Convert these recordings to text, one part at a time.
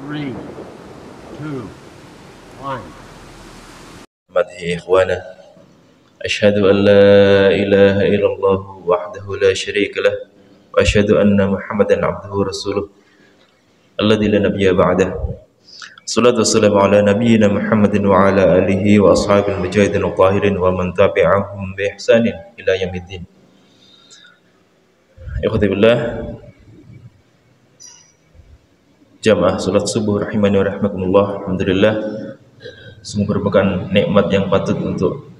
3, 2, 1. مدحي إخوانا أشهد أن لا إله إلا الله وحده لا شريك له وأشهد أن محمدا عبده ورسوله الذي لا نبي بعده الصلاة والسلام على نبينا محمد وعلى آله وأصحابه المجاهدين الطاهرين ومن تبعهم بإحسان إلى يوم الدين. Ikhwati billah, jamaah salat subuh rahimani wa rahmakumullah. Alhamdulillah, sungguh merupakan nikmat yang patut untuk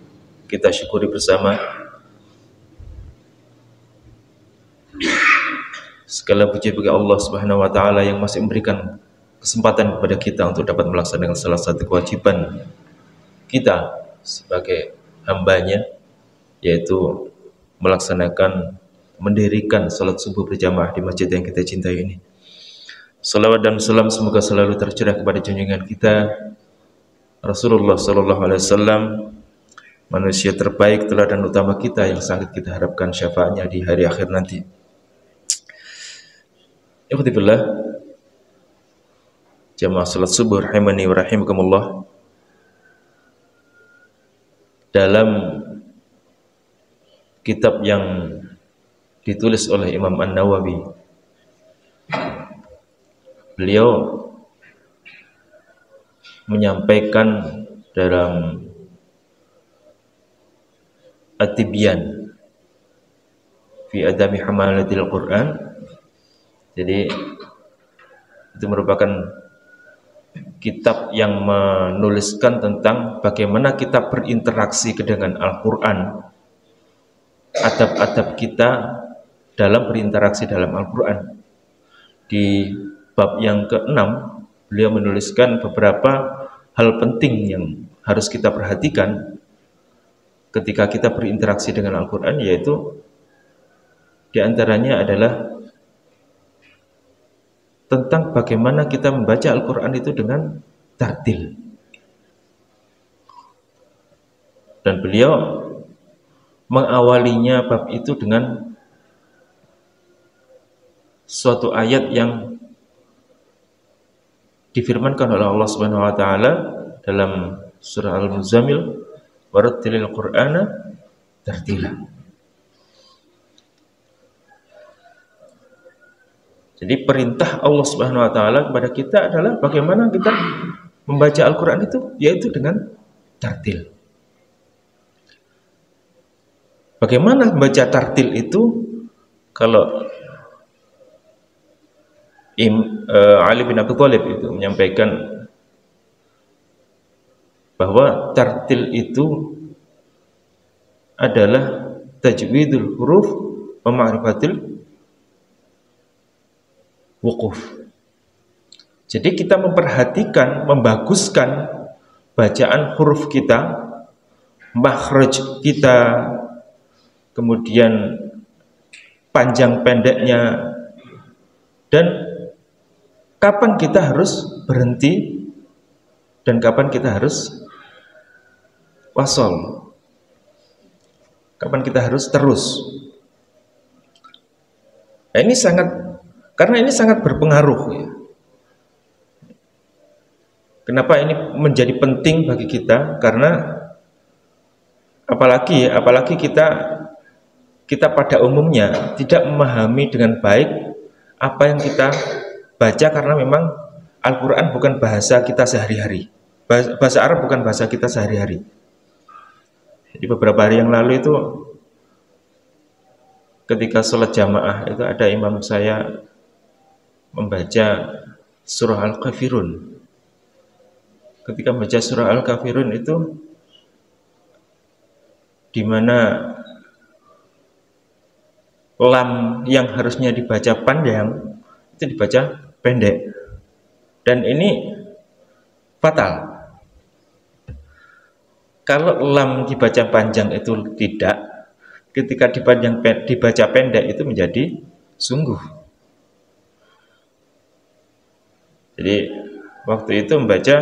kita syukuri bersama. Segala puji bagi Allah Subhanahu wa taala yang masih memberikan kesempatan kepada kita untuk dapat melaksanakan salah satu kewajiban kita sebagai hambanya, yaitu mendirikan salat subuh berjamaah di masjid yang kita cintai ini. Salawat dan salam semoga selalu tercurah kepada junjungan kita Rasulullah sallallahu alaihi wasallam, manusia terbaik, teladan utama kita yang sangat kita harapkan syafaatnya di hari akhir nanti. Ikhwati billah, jamaah salat subuh rahimani wa rahimakumullah. Dalam kitab yang ditulis oleh Imam An-Nawawi, beliau menyampaikan dalam At-Tibyan fi Adabi Hamalatil Quran. Jadi itu merupakan kitab yang menuliskan tentang bagaimana kita berinteraksi dengan Al-Quran, adab-adab kita dalam berinteraksi dalam Al-Quran. Di bab yang ke-6 beliau menuliskan beberapa hal penting yang harus kita perhatikan ketika kita berinteraksi dengan Al-Quran, yaitu diantaranya adalah tentang bagaimana kita membaca Al-Quran itu dengan tartil. Dan beliau mengawalinya bab itu dengan suatu ayat yang difirmankan oleh Allah Subhanahu wa taala dalam surah Al-Muzammil, warattilil Qur'ana tartila. Jadi perintah Allah Subhanahu wa taala kepada kita adalah bagaimana kita membaca Al-Qur'an itu, yaitu dengan tartil. Bagaimana membaca tartil itu? Kalau Ali bin Abi Thalib itu menyampaikan bahwa tartil itu adalah tajwidul huruf wa ma'rifatil wuquf. Jadi kita memperhatikan, membaguskan bacaan huruf kita, makhraj kita, kemudian panjang pendeknya, dan kapan kita harus berhenti dan kapan kita harus wasol, kapan kita harus terus. Nah, karena ini sangat berpengaruh ya. Kenapa ini menjadi penting bagi kita? Karena apalagi kita pada umumnya tidak memahami dengan baik apa yang kita baca, karena memang Al-Quran bukan bahasa kita sehari-hari. Bahasa Arab bukan bahasa kita sehari-hari. Jadi beberapa hari yang lalu itu ketika sholat jamaah itu ada imam saya membaca surah Al-Kafirun. Ketika membaca surah Al-Kafirun itu di mana lam yang harusnya dibaca panjang itu dibaca pendek, dan ini fatal. Kalau lam dibaca panjang itu tidak, ketika dibaca pendek itu menjadi sungguh. Jadi waktu itu membaca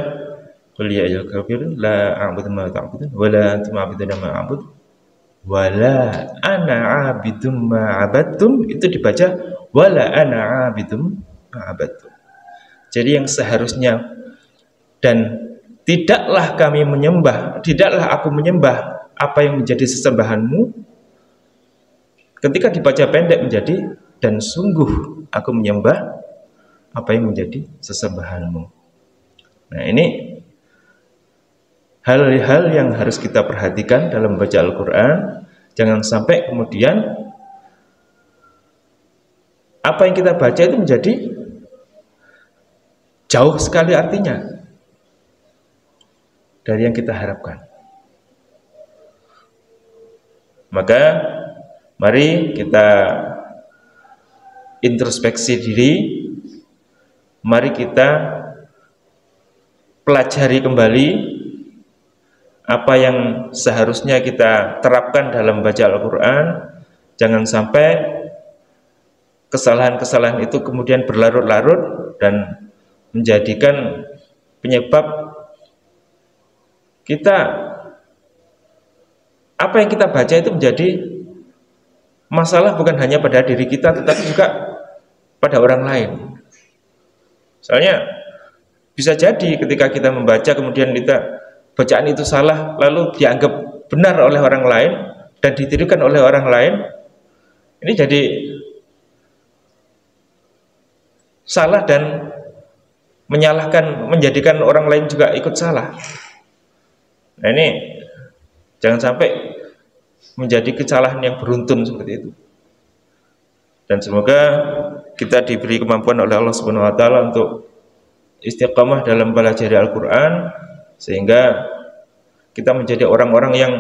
qul ya ayyuhal kafirun la a'budu ma ta'budun wa la antum 'abiduna ma a'budu wa la ana 'abidum ma 'abadtum, itu dibaca wa la ana 'abidum ma 'abadtum. Jadi yang seharusnya, dan tidaklah aku menyembah apa yang menjadi sesembahanmu, ketika dibaca pendek menjadi dan sungguh aku menyembah apa yang menjadi sesembahanmu. Nah, ini hal-hal yang harus kita perhatikan dalam membaca Al-Quran. Jangan sampai kemudian apa yang kita baca itu menjadi jauh sekali artinya dari yang kita harapkan. Maka mari kita introspeksi diri, mari kita pelajari kembali apa yang seharusnya kita terapkan dalam baca Al-Quran. Jangan sampai kesalahan-kesalahan itu kemudian berlarut-larut dan menjadikan penyebab kita, apa yang kita baca itu menjadi masalah bukan hanya pada diri kita, tetapi juga pada orang lain. Soalnya bisa jadi ketika kita membaca kemudian kita bacaan itu salah, lalu dianggap benar oleh orang lain dan ditirukan oleh orang lain, ini jadi salah dan menyalahkan, menjadikan orang lain juga ikut salah. Nah, ini jangan sampai menjadi kesalahan yang beruntun seperti itu. Dan semoga kita diberi kemampuan oleh Allah Subhanahu wa taala untuk istiqamah dalam belajar Al-Qur'an, sehingga kita menjadi orang-orang yang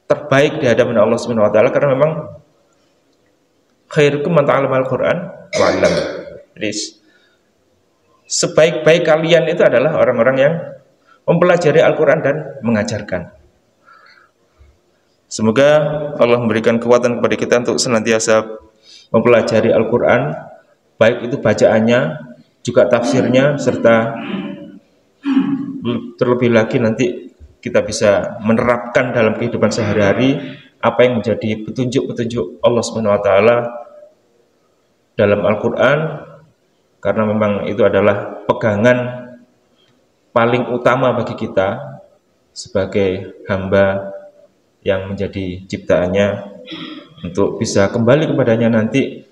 terbaik di hadapan Allah Subhanahu wa taala, karena memang khairukum man ta'allama al-Qur'an wa 'allama. Jadi sebaik-baik kalian itu adalah orang-orang yang mempelajari Al-Quran dan mengajarkan. Semoga Allah memberikan kekuatan kepada kita untuk senantiasa mempelajari Al-Quran, baik itu bacaannya, juga tafsirnya, serta terlebih lagi nanti kita bisa menerapkan dalam kehidupan sehari-hari apa yang menjadi petunjuk-petunjuk Allah Subhanahu wa taala dalam Al-Quran, karena memang itu adalah pegangan paling utama bagi kita sebagai hamba yang menjadi ciptaannya, untuk bisa kembali kepadanya nanti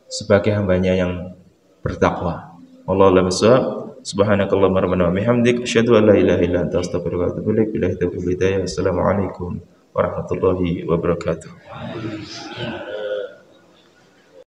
sebagai hambanya yang bertakwa. Wallahu a'lam bishawab. Subhanakallahumma rabbana wa bihamdik, asyhadu an la ilaha illa anta, astaghfiruka wa atubu ilaik. Billahi taufiq wal hidayah. Assalamualaikum warahmatullahi wabarakatuh.